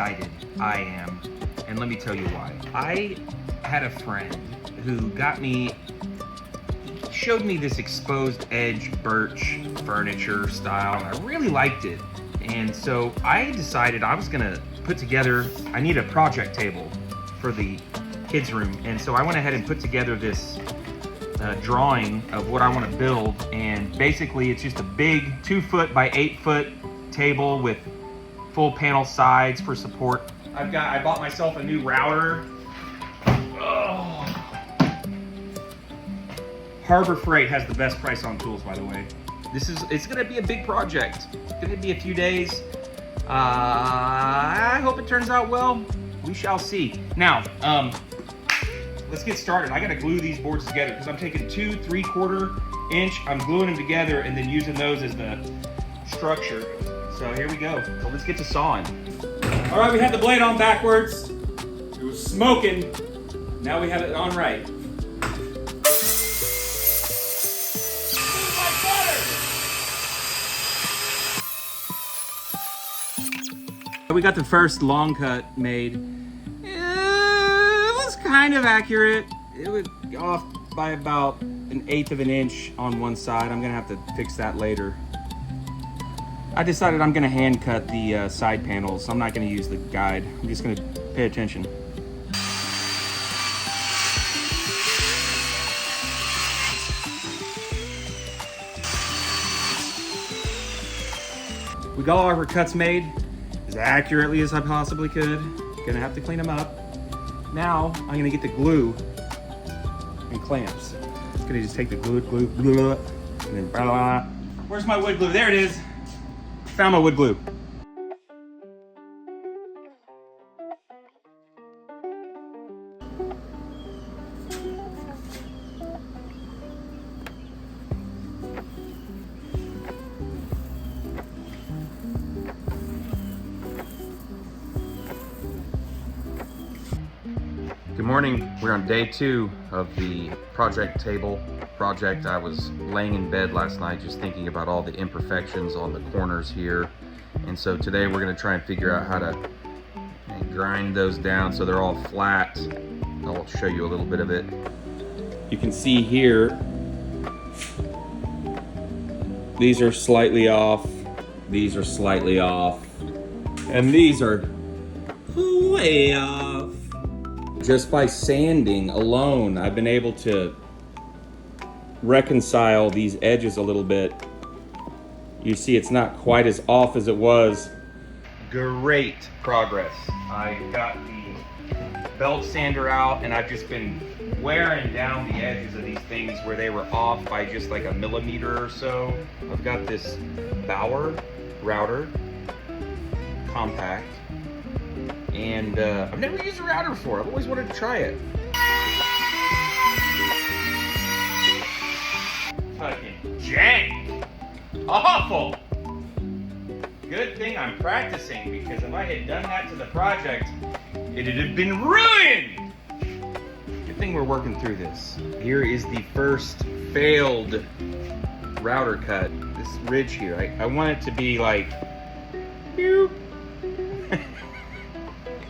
excited I am, and let me tell you why. I had a friend who showed me this exposed edge birch furniture style, and I really liked it. And so I decided I was gonna put together, I need a project table for the kids' room. And so I went ahead and put together this drawing of what I want to build. And basically it's just a big 2-foot by 8-foot table with full panel sides for support. I bought myself a new router. Oh. Harbor Freight has the best price on tools, by the way. It's gonna be a big project. It's gonna be a few days. I hope it turns out well. We shall see. Now, let's get started. I gotta glue these boards together because I'm taking 2 3/4 inch, I'm gluing them together and then using those as the structure. So here we go. So let's get to sawing. All right, we had the blade on backwards. It was smoking. Now we have it on right. We got the first long cut made. It was kind of accurate. It would go off by about 1/8 of an inch on one side. I'm gonna have to fix that later. I decided I'm gonna hand cut the side panels. I'm not gonna use the guide. I'm just gonna pay attention. We got all our cuts made as accurately as I possibly could. Gonna have to clean them up. Now I'm gonna get the glue and clamps. Just gonna just take the glue, and then blah, blah, blah. Where's my wood glue? There it is. Found my wood glue. Good morning. We're on day 2 of the project table project. I was laying in bed last night just thinking about all the imperfections on the corners here. And so today we're gonna try and figure out how to grind those down so they're all flat. I'll show you a little bit of it. You can see here, these are slightly off, these are slightly off, and these are way off. Just by sanding alone, I've been able to reconcile these edges a little bit. You see it's not quite as off as it was. Great progress. I got the belt sander out and I've just been wearing down the edges of these things where they were off by just like a millimeter or so. I've got this Bauhaus router, compact. And I've never used a router before. I've always wanted to try it. Fucking jank. Awful. Good thing I'm practicing, because if I had done that to the project, it'd have been ruined. Good thing we're working through this. Here is the first failed router cut. This ridge here. I want it to be like, boop.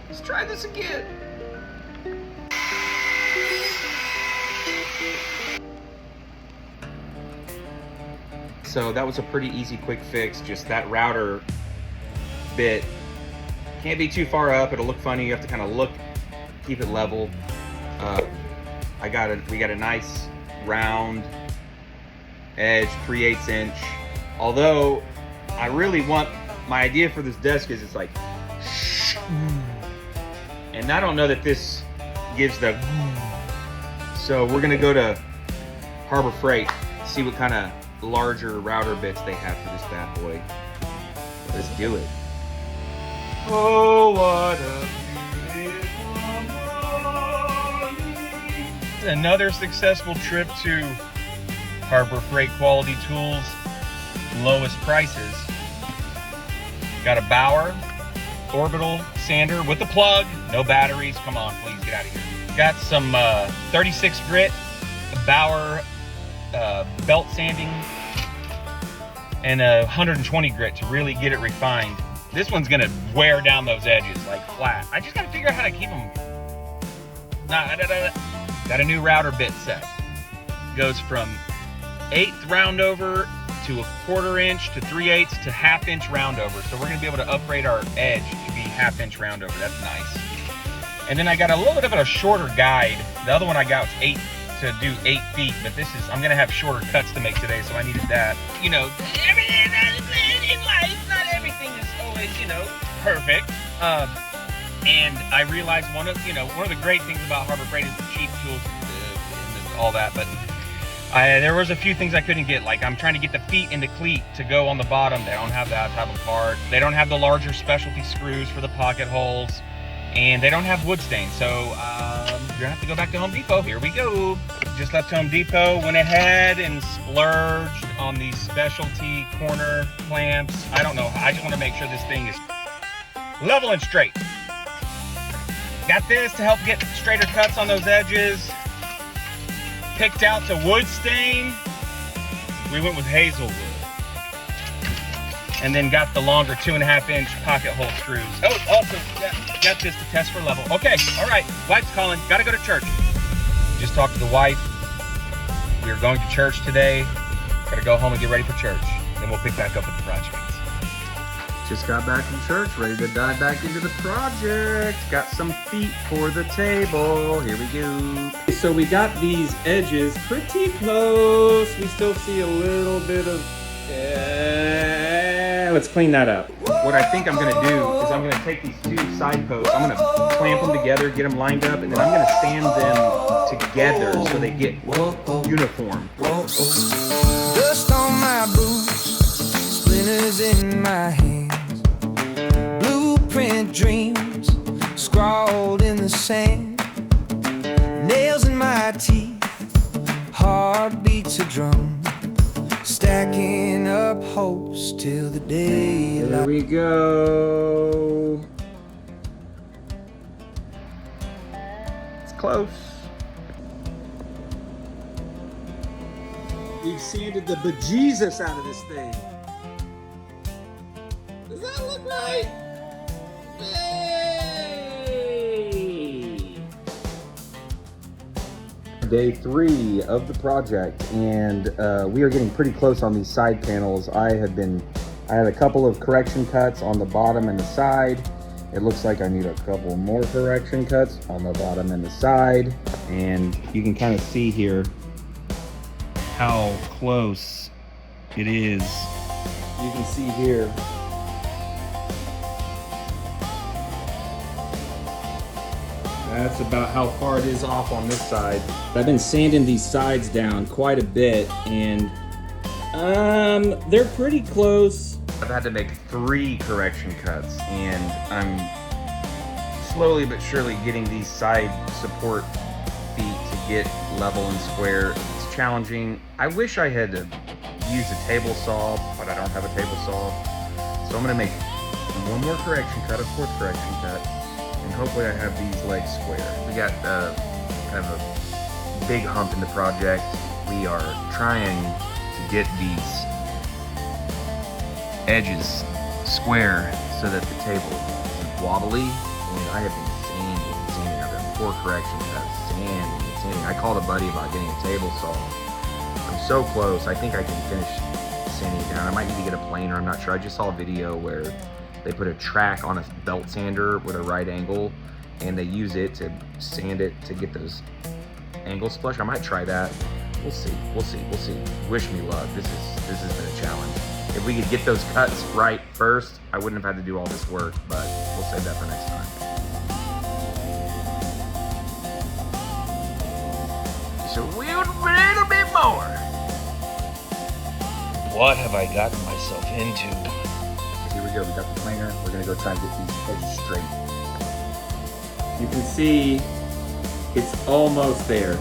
Let's try this again. So that was a pretty easy, quick fix. Just that router bit can't be too far up. It'll look funny. You have to kind of look, keep it level. We got a nice round edge, 3/8 inch. Although I really want, my idea for this desk is it's like, and I don't know that this gives the, so we're gonna go to Harbor Freight, see what kind of larger router bits they have for this bad boy. Let's do it. Oh, what a beautiful morning. Another successful trip to Harbor Freight Quality Tools, lowest prices. Got a Bauer orbital sander with a plug, no batteries. Come on, please get out of here. Got some 36 grit Bauer belt sanding and a 120 grit to really get it refined. This one's gonna wear down those edges like flat. I just gotta figure out how to keep them. Got a new router bit set. Goes from 1/8 round over to 1/4 inch to 3/8 to 1/2 inch round over. So we're gonna be able to upgrade our edge to be 1/2 inch round over. That's nice. And then I got a little bit of a shorter guide. The other one I got was 8 to do 8 feet, but this is, I'm gonna have shorter cuts to make today, so I needed that. You know, in life, not everything is always, you know, perfect. And I realized one of the great things about Harbor Freight is the cheap tools and all that, but there was a few things I couldn't get. Like I'm trying to get the feet into cleat to go on the bottom. They don't have that type of part. They don't have the larger specialty screws for the pocket holes, and they don't have wood stain. So you're gonna have to go back to Home Depot. Here we go. Just left Home Depot, went ahead and splurged on these specialty corner clamps. I don't know, I just wanna make sure this thing is level and straight. Got this to help get straighter cuts on those edges. Picked out the wood stain. We went with hazelwood. And then got the longer 2.5 inch pocket hole screws. Oh, also got this to test for level. Okay, all right, wife's calling, gotta go to church. Just talked to the wife. We are going to church today. Gotta go home and get ready for church. Then we'll pick back up with the project. Just got back from church, ready to dive back into the project. Got some feet for the table. Here we go. So we got these edges pretty close. We still see a little bit of... let's clean that up. What I think I'm gonna do is I'm gonna take these 2 side posts, I'm gonna clamp them together, get them lined up, and then I'm gonna sand them together so they get uniform. Dust on my boots, splinters in my hands, blueprint dreams scrawled in the sand, nails in my teeth, heartbeats a drum, stacking up hopes till the day. There we go. It's close. We've sanded the bejesus out of this thing. Does that look right? Hey! Day 3 of the project, and we are getting pretty close on these side panels. I had a couple of correction cuts on the bottom and the side. It looks like I need a couple more correction cuts on the bottom and the side, and you can kind of see here how close it is. You can see here. That's about how far it is off on this side. I've been sanding these sides down quite a bit, and they're pretty close. I've had to make 3 correction cuts, and I'm slowly but surely getting these side support feet to get level and square. It's challenging. I wish I had used a table saw, but I don't have a table saw. So I'm gonna make 1 more correction cut, a 4th correction cut, and hopefully I have these legs square. We got kind of a big hump in the project. We are trying to get these edges square so that the table isn't wobbly. And I have been sanding. I've done 4 correction cuts, sanding. I called a buddy about getting a table saw. I'm so close. I think I can finish sanding down. I might need to get a planer. I'm not sure. I just saw a video where they put a track on a belt sander with a right angle, and they use it to sand it to get those angles flush. I might try that. We'll see. Wish me luck. This has been a challenge. If we could get those cuts right first, I wouldn't have had to do all this work, but we'll save that for next time. Just a little bit more. What have I gotten myself into? Here we go. We got the planer. We're gonna go try and get these edges straight. You can see it's almost there.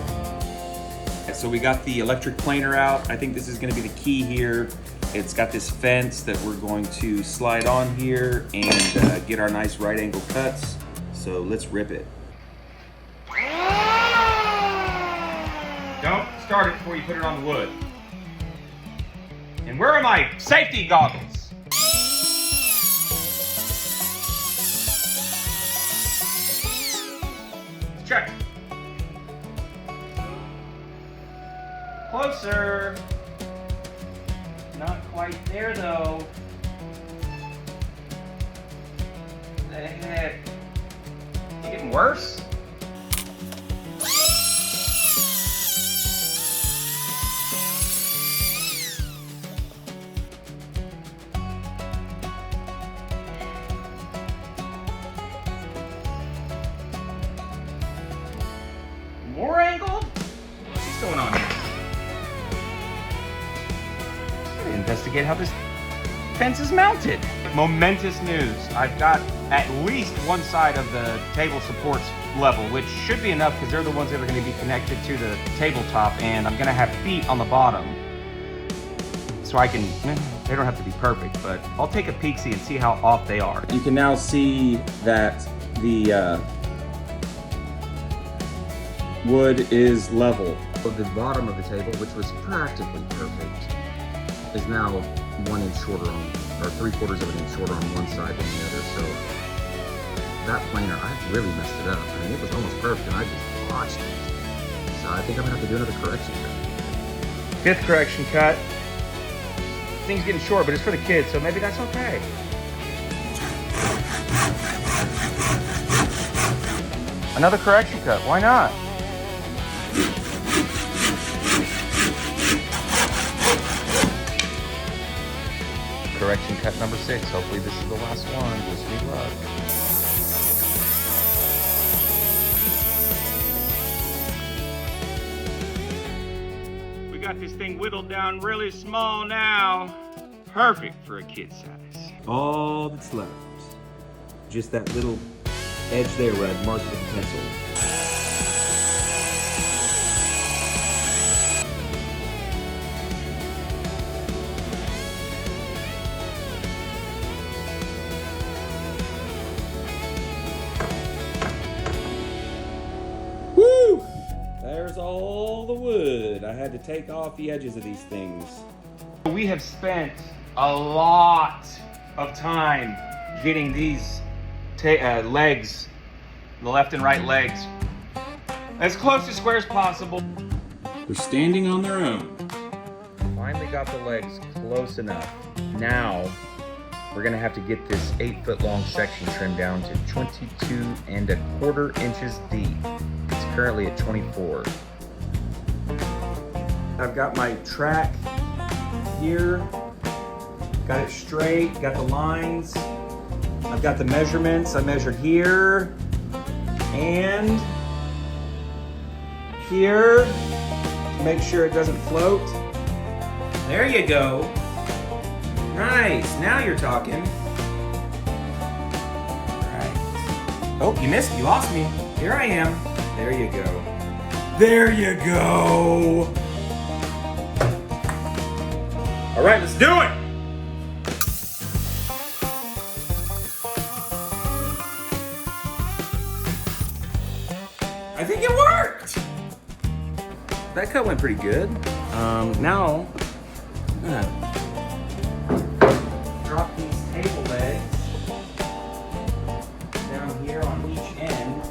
So we got the electric planer out. I think this is gonna be the key here. It's got this fence that we're going to slide on here and get our nice right angle cuts. So let's rip it. Don't start it before you put it on the wood. And where are my safety goggles? Check. Closer. Not quite there though. What the heck? It's getting worse? More angle? What's going on here? Investigate how this fence is mounted. Momentous news. I've got at least one side of the table supports level, which should be enough because they're the ones that are going to be connected to the tabletop, and I'm going to have feet on the bottom. So I can, they don't have to be perfect, but I'll take a peek-see and see how off they are. You can now see that the wood is level. The bottom of the table, which was practically perfect, is now 1 inch shorter on, or 3/4 of an inch shorter on one side than the other. So that planer, I really messed it up. I mean, it was almost perfect, and I just botched it. So I think I'm gonna have to do another correction cut. 5th correction cut. Thing's getting short, but it's for the kids, so maybe that's okay. Another correction cut, why not? Correction cut number 6. Hopefully this is the last one. Wish me luck. We got this thing whittled down really small now. Perfect for a kid size. All that's left, just that little edge there where I've marked it with a pencil. Woo! There's all the wood. I had to take off the edges of these things. We have spent a lot of time getting these legs, the left and right legs, as close to square as possible. They're standing on their own. Finally got the legs close enough. Now we're gonna have to get this 8-foot long section trimmed down to 22¼ inches deep. It's currently at 24. I've got my track here, got it straight, got the lines. I've got the measurements. I measured here and here to make sure it doesn't float. There you go. Nice, now you're talking. Right. Oh, you missed, you lost me. Here I am. There you go. There you go. All right, let's do it. I think it worked. That cut went pretty good. Now, I'm gonna drop these table legs down here on each end.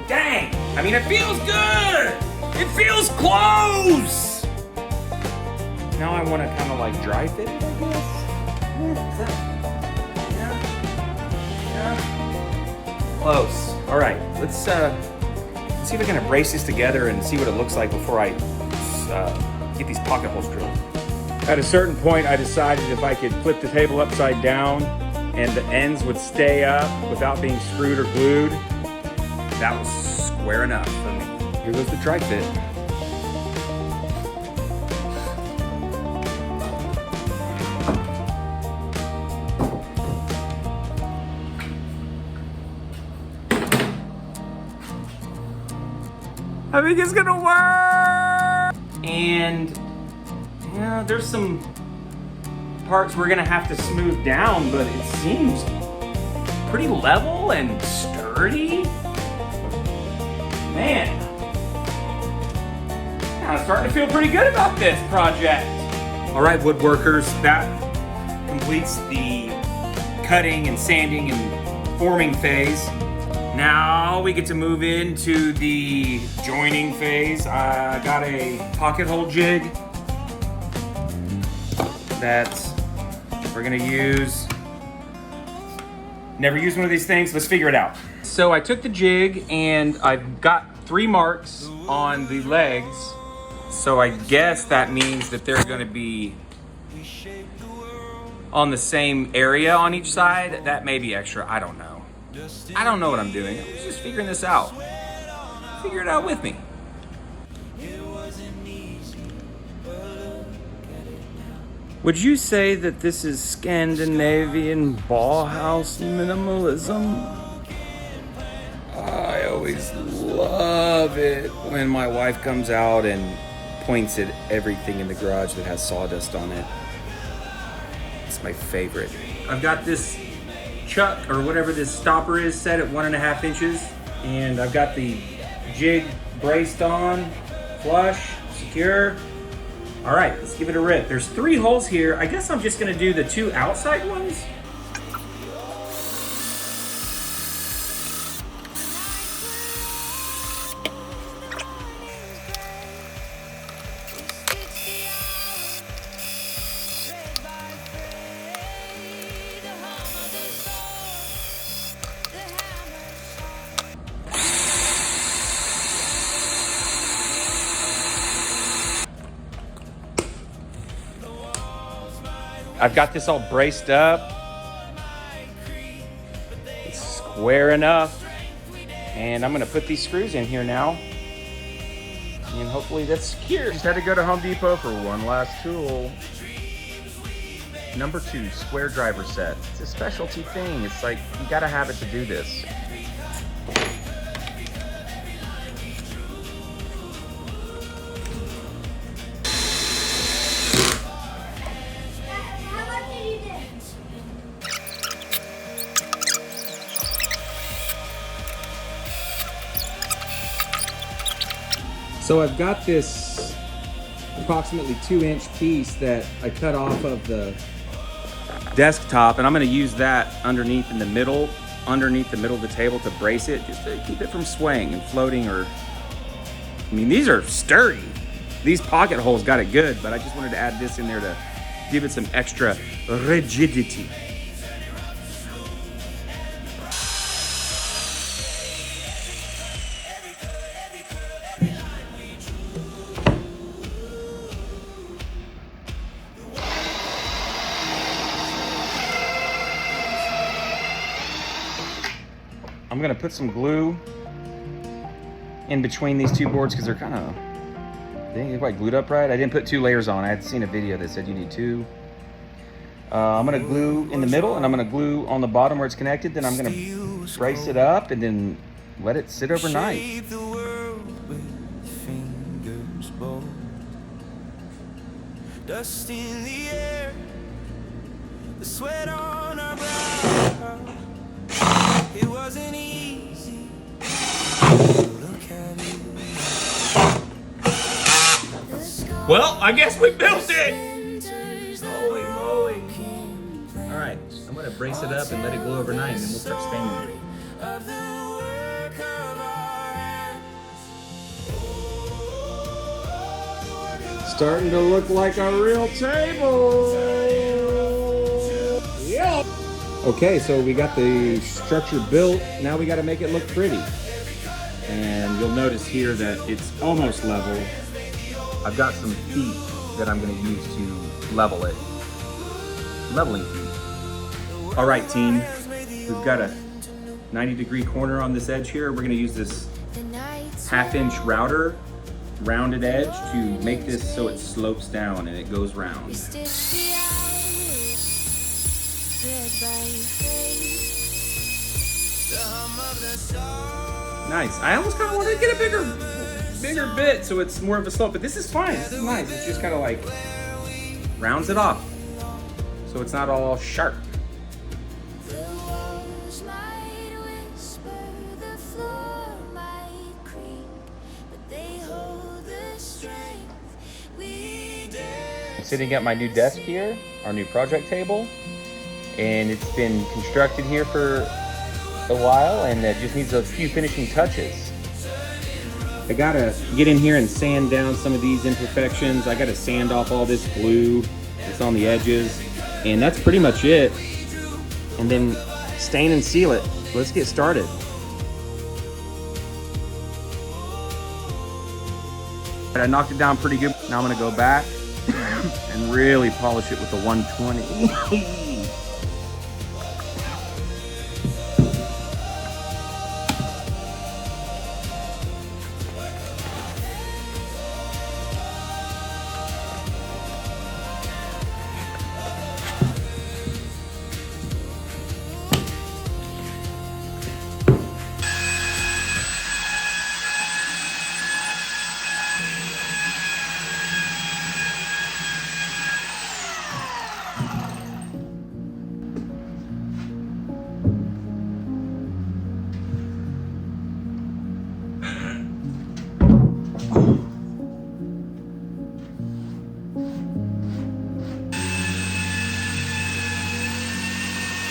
Dang! I mean, it feels good! It feels close! Now I want to kind of like dry fit it, I guess. Yeah. Close. All right, let's see if I can brace this together and see what it looks like before I get these pocket holes drilled. At a certain point, I decided if I could flip the table upside down and the ends would stay up without being screwed or glued, that was square enough for me. Here goes the dry fit. I think it's gonna work! And, yeah, there's some parts we're gonna have to smooth down, but it seems pretty level and sturdy. Man, I'm starting to feel pretty good about this project. All right, woodworkers, that completes the cutting and sanding and forming phase. Now we get to move into the joining phase. I got a pocket hole jig that we're gonna use. Never used one of these things, let's figure it out. So I took the jig and I've got 3 marks on the legs. So I guess that means that they're gonna be on the same area on each side. That may be extra, I don't know. I don't know what I'm doing. I'm just figuring this out. Figure it out with me. Would you say that this is Scandinavian Bauhaus minimalism? I always love it when my wife comes out and points at everything in the garage that has sawdust on it. It's my favorite. I've got this chuck or whatever this stopper is set at 1.5 inches, and I've got the jig braced on, flush, secure. All right, let's give it a rip. There's 3 holes here. I guess I'm just gonna do the 2 outside ones. I've got this all braced up. It's square enough. And I'm gonna put these screws in here now. And hopefully that's secure. Just had to go to Home Depot for one last tool. Number 2, square driver set. It's a specialty thing. It's like, you gotta have it to do this. So I've got this approximately 2-inch piece that I cut off of the desktop, and I'm gonna use that underneath the middle of the table to brace it, just to keep it from swaying and floating. Or, I mean, these are sturdy. These pocket holes got it good, but I just wanted to add this in there to give it some extra rigidity. I'm gonna put some glue in between these 2 boards because they're kind of, they ain't quite glued up right. I didn't put 2 layers on. I had seen a video that said you need 2. I'm gonna glue in the middle, and I'm gonna glue on the bottom where it's connected. Then I'm gonna brace it up and then let it sit overnight. Dust in the air, the sweat on our brow. It wasn't easy. Look at it. Well, I guess we built it. Holy moly! All right, I'm gonna brace it up and let it glue overnight, and then we'll start staining it. Starting to look like a real table. Yep. Okay, so we got the structure built. Now we got to make it look pretty. And you'll notice here that it's almost level. I've got some feet that I'm gonna use to level it. Leveling feet. All right, team. We've got a 90-degree corner on this edge here. We're gonna use this 1/2-inch router, rounded edge, to make this so it slopes down and it goes round. Nice. I almost kind of wanted to get a bigger bit so it's more of a slope, but this is fine. This is nice. It's just kind of like rounds it off so it's not all sharp. I'm sitting at my new desk here, our new project table. and it's been constructed here for a while, and it just needs a few finishing touches. I gotta get in here and sand down some of these imperfections. I gotta sand off all this glue that's on the edges, and that's pretty much it. And then stain and seal it. Let's get started. I knocked it down pretty good. Now I'm gonna go back and really polish it with the 120.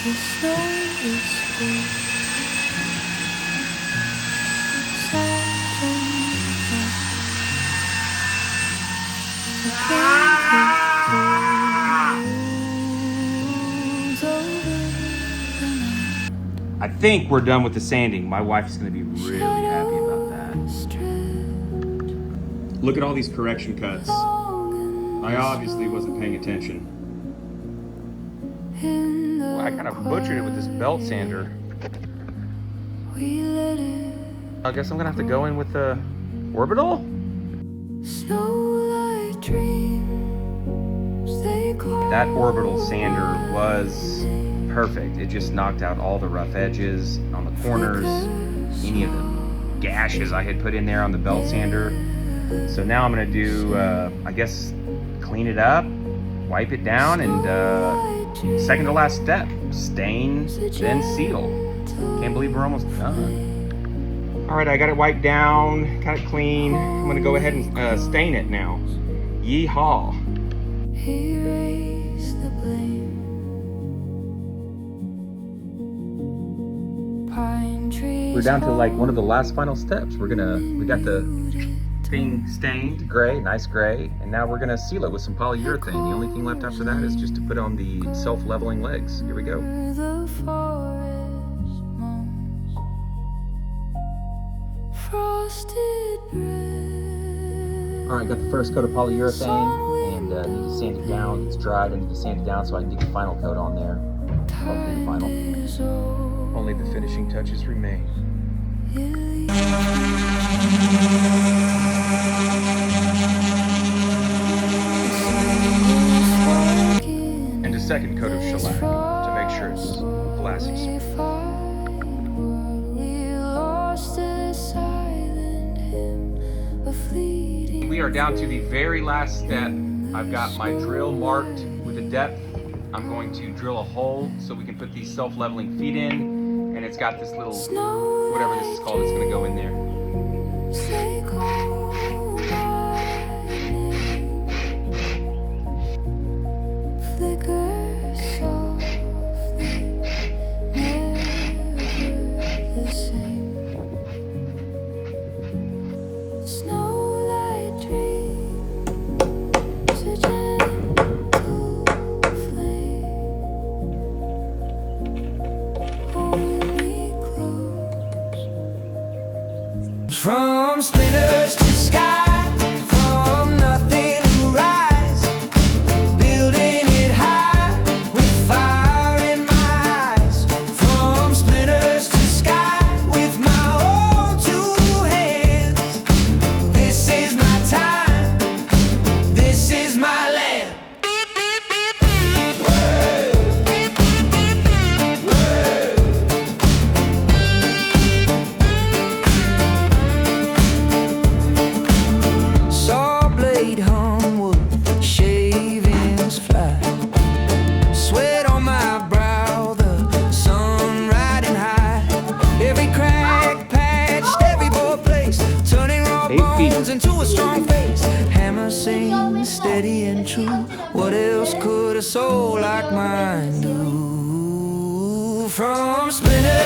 The snow is full. I think we're done with the sanding. My wife is going to be really happy about that. Look at all these correction cuts. I obviously wasn't paying attention. Well, I kind of butchered it with this belt sander. I guess I'm going to have to go in with the orbital? That orbital sander was perfect. It just knocked out all the rough edges on the corners, any of the gashes I had put in there on the belt sander. So now I'm gonna do, I guess, clean it up, wipe it down, and second to last step, stain, then seal. Can't believe we're almost done. All right, I got it wiped down, got it clean. I'm gonna go ahead and stain it now. Yeehaw. We're down to like one of the last final steps. We got the thing stained gray, nice gray, and now we're gonna seal it with some polyurethane. The only thing left after that is just to put on the self-leveling legs. Here we go. All right, got the first coat of polyurethane, and need to sand it down. It's dried, I need to sand it down so I can get the final coat on there. Hopefully the final. Only the finishing touches remain. And a second coat of shellac to make sure it's glassy smooth. We are down to the very last step. I've got my drill marked with a depth. I'm going to drill a hole so we can put these self-leveling feet in, and it's got this little, whatever this is called, it's going to go in there. From splinters to sky, from nothing to rise, building it high with fire in my eyes. From splinters to sky with my own two hands. This is my time, this is my land. Into a strong face, hammer sings steady and true. What else could a soul like mine do? from splinter